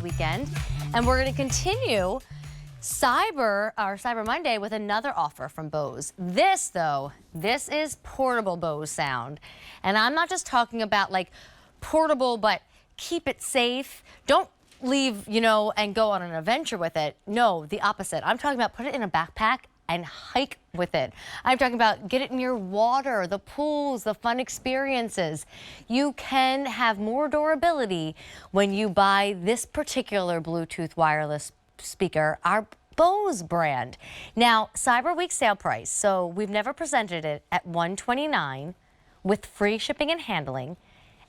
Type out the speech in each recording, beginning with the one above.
weekend. And we're going to continue Cyber Monday with another offer from Bose. This, though, this is portable Bose sound. And I'm not just talking about like portable, but keep it safe. Don't leave, and go on an adventure with it. No, the opposite. I'm talking about put it in a backpack and hike with it. I'm talking about get it near water, the pools, the fun experiences. You can have more durability when you buy this particular Bluetooth wireless speaker, our Bose brand. Now, Cyber Week sale price, so we've never presented it at $129 with free shipping and handling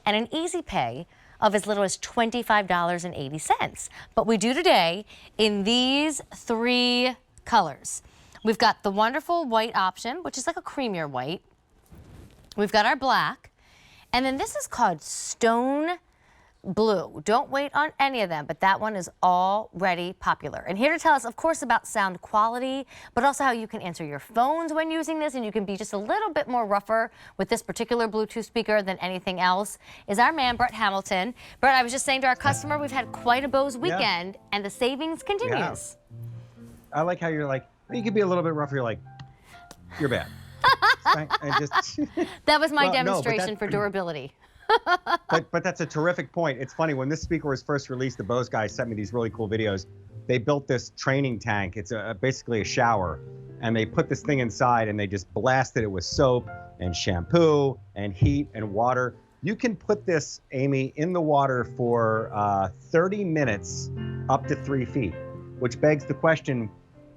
and an easy pay of as little as $25.80. But we do today in these 3 colors. We've got the wonderful white option, which is like a creamier white. We've got our black. And then this is called Stone Blue. Don't wait on any of them, but that one is already popular. And here to tell us, of course, about sound quality, but also how you can answer your phones when using this, and you can be just a little bit more rougher with this particular Bluetooth speaker than anything else, is our man, Brett Hamilton. Brett, I was just saying to our customer, we've had quite a Bose weekend, and the savings continues. Yeah. I like how you're like, you could be a little bit rougher, you're like, you're bad. That was my demonstration for durability. but that's a terrific point. It's funny, when this speaker was first released, the Bose guys sent me these really cool videos. They built this training tank. It's basically a shower, and they put this thing inside and they just blasted it with soap and shampoo and heat and water. You can put this, Amy, in the water for 30 minutes up to 3 feet, which begs the question,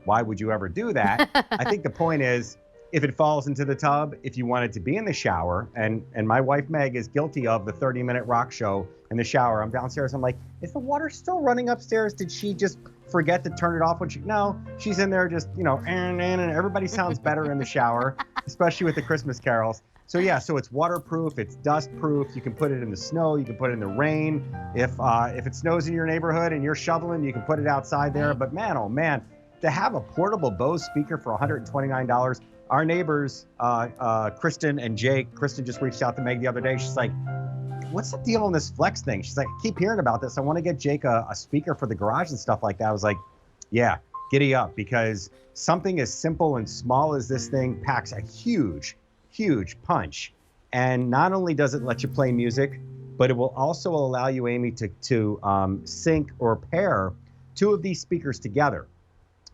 why would you ever do that? I think the point is, if it falls into the tub, if you want it to be in the shower, and my wife Meg is guilty of the 30-minute rock show in the shower. I'm downstairs, I'm like, is the water still running upstairs? Did she just forget to turn it off when no, she's in there just, and everybody sounds better in the shower, especially with the Christmas carols. So yeah, so it's waterproof, it's dust proof. You can put it in the snow, you can put it in the rain. If it snows in your neighborhood and you're shoveling, you can put it outside there. But man, oh man, to have a portable Bose speaker for $129. Our neighbors, Kristen and Jake, Kristen just reached out to Meg the other day. She's like, what's the deal on this Flex thing? She's like, I keep hearing about this. I want to get Jake a speaker for the garage and stuff like that. I was like, yeah, giddy up, because something as simple and small as this thing packs a huge, huge punch. And not only does it let you play music, but it will also allow you, Amy, to sync or pair 2 of these speakers together.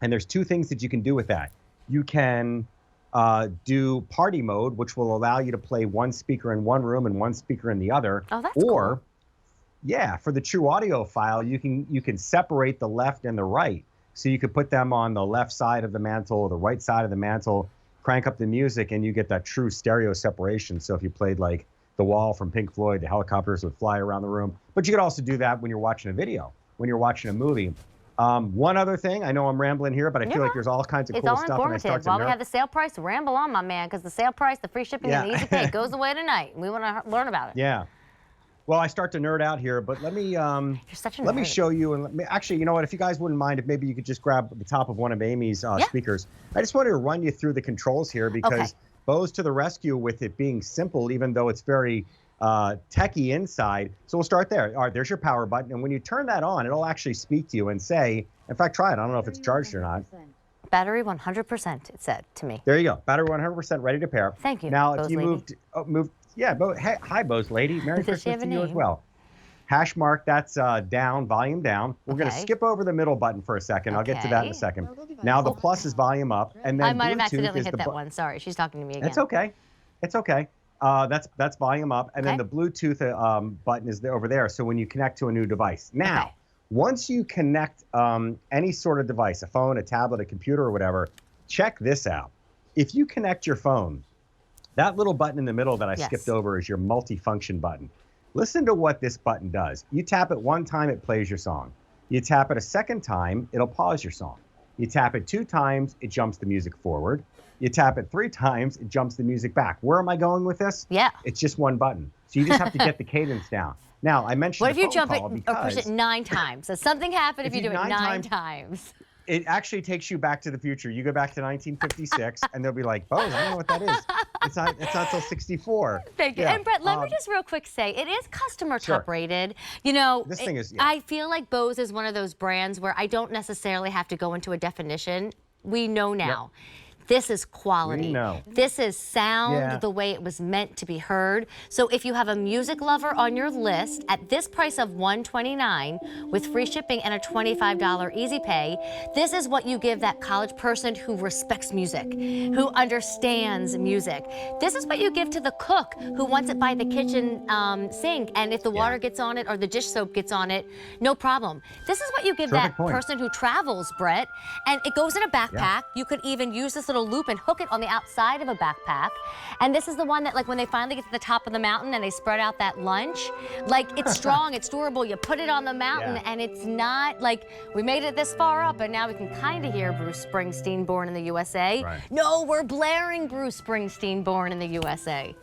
And there's 2 things that you can do with that. You can do party mode, which will allow you to play 1 speaker in one room and 1 speaker in the other. Oh, that's cool. Yeah, for the true audio file, you can separate the left and the right. So you could put them on the left side of the mantle or the right side of the mantle, crank up the music, and you get that true stereo separation. So if you played like The Wall from Pink Floyd, the helicopters would fly around the room. But you could also do that when you're watching a video, when you're watching a movie. One other thing, I know I'm rambling here, but I feel like there's all kinds of cool stuff. It's all informative. While we have the sale price, ramble on, my man, because the sale price, the free shipping, and the easy pay goes away tonight. We want to learn about it. Yeah. Well, I start to nerd out here, but let me You're such a let nerd. me show you. And actually, you know what? If you guys wouldn't mind, if maybe you could just grab the top of one of Amy's speakers. I just wanted to run you through the controls here, because Bose to the rescue with it being simple, even though it's very techie inside. So we'll start there. All right, there's your power button. And when you turn that on, it'll actually speak to you and say, in fact, try it. I don't know if it's charged or not. Battery 100%, it said to me. There you go. Battery 100% ready to pair. Thank you, Now, Bose if you lady. hi, Bose lady. Merry Does she Christmas have to a you as name? well. Hash mark, that's down, volume down. We're going to skip over the middle button for a second. I'll get to that in a second. Now the plus is volume up, and then I might have Bluetooth accidentally is hit the that one. Sorry, she's talking to me again. It's okay. It's okay. That's volume up, and then the Bluetooth button is over there. So when you connect to a new device. Now, once you connect any sort of device, a phone, a tablet, a computer, or whatever, check this out. If you connect your phone, that little button in the middle that I skipped over is your multifunction button. Listen to what this button does. You tap it 1 time, it plays your song. You tap it a 2nd time, it'll pause your song. You tap it 2 times, it jumps the music forward. You tap it 3 times, it jumps the music back. Where am I going with this? Yeah. It's just 1 button. So you just have to get the cadence down. Now, I mentioned what if you jump it or push it 9 times? Does something happen if you do it 9 times? It actually takes you back to the future. You go back to 1956, and they'll be like, Bose, I don't know what that is. It's not till 64. Thank you. Yeah. And Brett, let me just real quick say, it is customer Sure. top rated. You know, This thing is, yeah. I feel like Bose is one of those brands where I don't necessarily have to go into a definition. We know now. This is quality. We know. This is sound the way it was meant to be heard. So if you have a music lover on your list at this price of $129 with free shipping and a $25 easy pay, this is what you give that college person who respects music, who understands music. This is what you give to the cook who wants it by the kitchen sink, and if the water gets on it or the dish soap gets on it, no problem. This is what you give that person who travels, Brett, and it goes in a backpack. You could even use this little loop and hook it on the outside of a backpack. And this is the one that, like, when they finally get to the top of the mountain and they spread out that lunch, like, it's strong, it's durable. You put it on the mountain and it's not like we made it this far up and now we can kind of hear Bruce Springsteen, Born in the USA. No, we're blaring Bruce Springsteen, Born in the USA.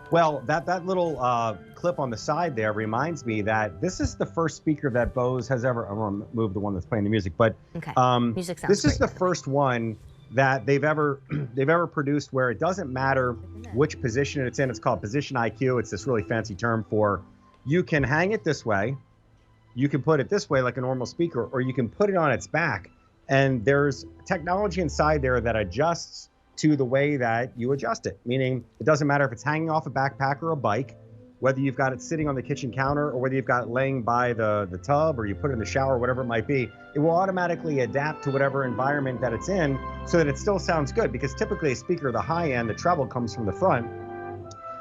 Well, that little clip on the side there reminds me that this is the first speaker that Bose has ever. I'm gonna move the one that's playing the music, but Music sounds this is great. the first one that they've ever produced where it doesn't matter which position it's in. It's called position IQ. It's this really fancy term for you can hang it this way, you can put it this way like a normal speaker, or you can put it on its back. And there's technology inside there that adjusts to the way that you adjust it. Meaning it doesn't matter if it's hanging off a backpack or a bike, whether you've got it sitting on the kitchen counter or whether you've got it laying by the tub or you put it in the shower, whatever it might be, it will automatically adapt to whatever environment that it's in so that it still sounds good. Because typically a speaker, the high end, the treble comes from the front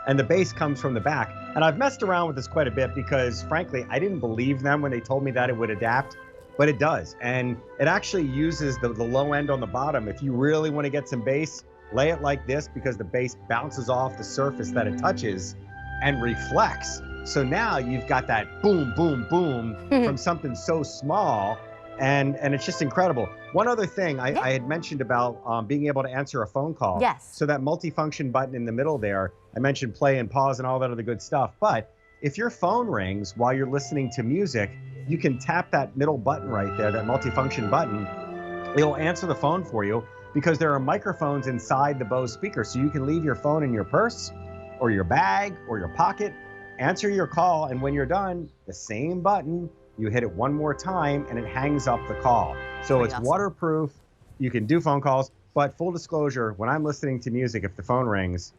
and the bass comes from the back. And I've messed around with this quite a bit because frankly, I didn't believe them when they told me that it would adapt, but it does. And it actually uses the low end on the bottom. If you really want to get some bass, lay it like this because the bass bounces off the surface that it touches and reflects. So now you've got that boom, boom, boom from something so small, and it's just incredible. One other thing I had mentioned about being able to answer a phone call. Yes. So that multifunction button in the middle there, I mentioned play and pause and all that other good stuff, but if your phone rings while you're listening to music, you can tap that middle button right there, that multifunction button. It'll answer the phone for you because there are microphones inside the Bose speaker, so you can leave your phone in your purse or your bag or your pocket, answer your call, and when you're done, the same button, you hit it one more time and it hangs up the call. So it's waterproof, you can do phone calls, but full disclosure, when I'm listening to music, if the phone rings,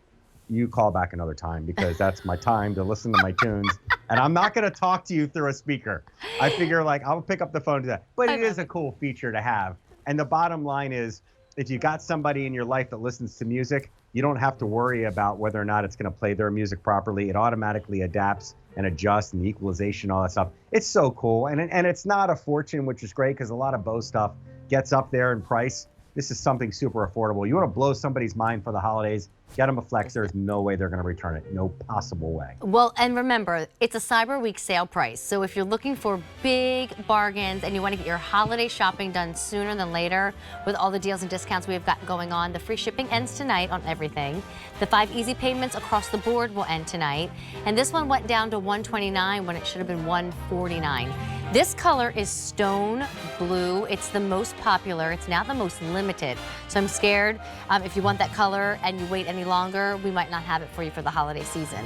you call back another time because that's my time to listen to my tunes. And I'm not gonna talk to you through a speaker. I figure like I'll pick up the phone to that, but it is a cool feature to have. And the bottom line is, if you got somebody in your life that listens to music, you don't have to worry about whether or not it's going to play their music properly. It automatically adapts and adjusts and the equalization, all that stuff. It's so cool. And it's not a fortune, which is great because a lot of Bose stuff gets up there in price. This is something super affordable. You want to blow somebody's mind for the holidays, get them a Flex. There's no way they're going to return it. No possible way. Well, and remember, it's a Cyber Week sale price. So if you're looking for big bargains and you want to get your holiday shopping done sooner than later with all the deals and discounts we've got going on, the free shipping ends tonight on everything. The 5 easy payments across the board will end tonight. And this one went down to $129 when it should have been $149. This color is stone blue. It's the most popular. It's now the most limited. So I'm scared if you want that color and you wait any longer, we might not have it for you for the holiday season.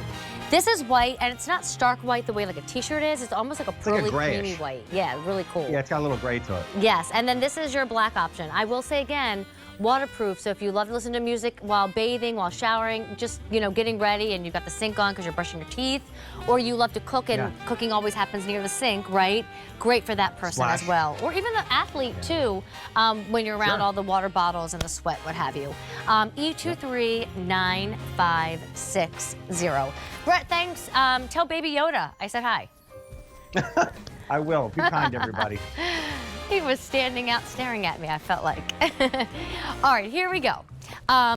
This is white, and it's not stark white the way like a t-shirt is. It's almost like a pearly, creamy white. Yeah, really cool. Yeah, it's got a little gray to it. Yes, and then this is your black option. I will say again, waterproof, so if you love to listen to music while bathing, while showering, just, you know, getting ready and you've got the sink on because you're brushing your teeth, or you love to cook and cooking always happens near the sink, right? Great for that person as well. Or even the athlete too, when you're around all the water bottles and the sweat, what have you. E239560. Brett, thanks. Tell Baby Yoda I said hi. I will. Be kind, everybody. He was standing out staring at me, I felt like. All right, here we go.